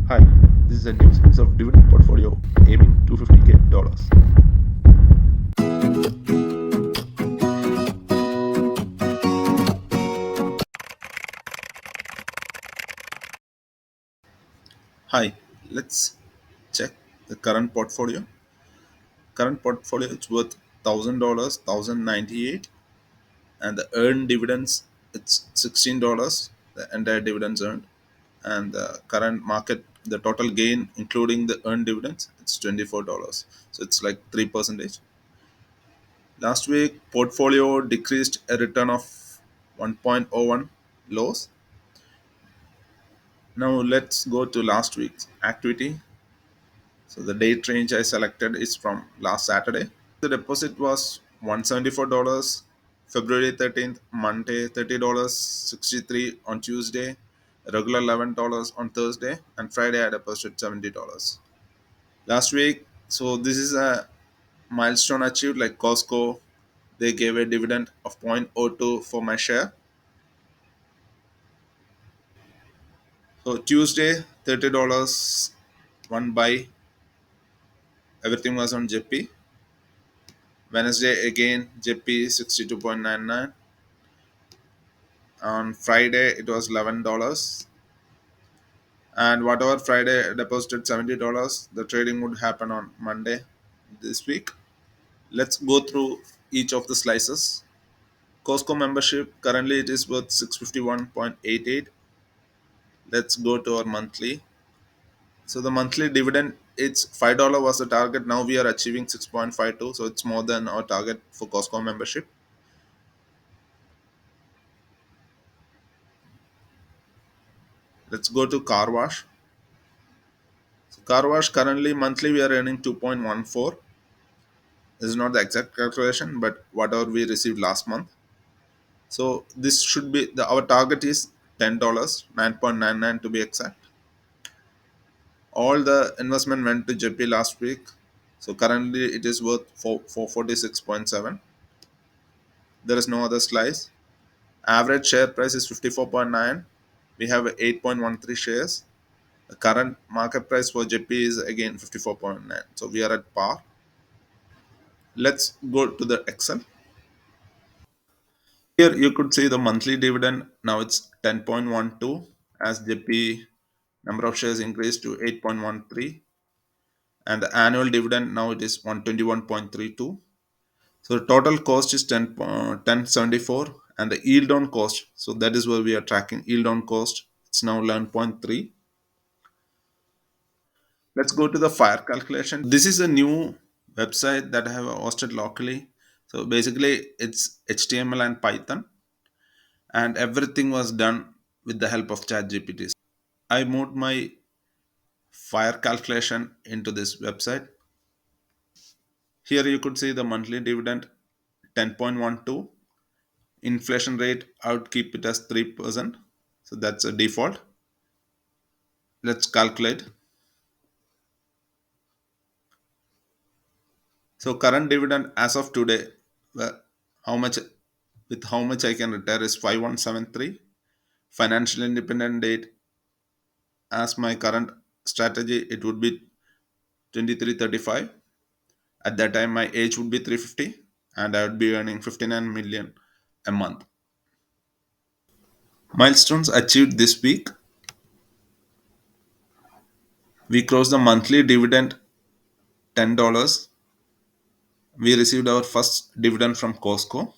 Hi, this is a new series of dividend portfolio aiming $250K. Hi, let's check the current portfolio. Current portfolio is worth $1,000, 1,098, and the earned dividends it's $16. The entire dividends earned, and the current market, the total gain including the earned dividends, it's $24. So it's like 3%. Last week, portfolio decreased a return of 1.01 loss. Now let's go to last week's activity. So the date range I selected is from last Saturday. The deposit was $174, February 13th, Monday $30, 63 on Tuesday, regular $11 on Thursday, and Friday I deposited $70. Last week, so this is a milestone achieved like Costco. They gave a dividend of 0.02 for my share. So Tuesday, $30, one buy, everything was on JP. Wednesday again JP 62.99. On Friday it was $11. And whatever Friday deposited $70, the trading would happen on Monday this week. Let's go through each of the slices. Costco membership currently it is worth 651.88. Let's go to our monthly. So the monthly dividend it's $5 was the target. Now we are achieving 6.52, so it's more than our target for Costco membership. Let's go to car wash. So car wash currently monthly we are earning 2.14. This is not the exact calculation, but whatever we received last month. So this should be our target is $10, 9.99 to be exact. All the investment went to JP last week. So currently it is worth 446.7. There is no other slice. Average share price is 54.9. We have 8.13 shares. The current market price for JP is again 54.9. So we are at par. Let's go to the Excel. Here you could see the monthly dividend. Now it's 10.12 as JP number of shares increased to 8.13, and the annual dividend now it is 121.32. So the total cost is 1074, and the yield on cost. So that is where we are tracking yield on cost. It's now 11.3. Let's go to the fire calculation. This is a new website that I have hosted locally. So basically it's HTML and Python, and everything was done with the help of ChatGPT. I moved my fire calculation into this website. Here you could see the monthly dividend 10.12. Inflation rate, I would keep it as 3%. So that's a default. Let's calculate. So current dividend as of today, how much with how much I can retire is 5173. Financial independent date as my current strategy, it would be 2335. At that time, my age would be 350, and I would be earning 59 million a month. Milestones achieved this week. We closed the monthly dividend $10. We received our first dividend from Costco.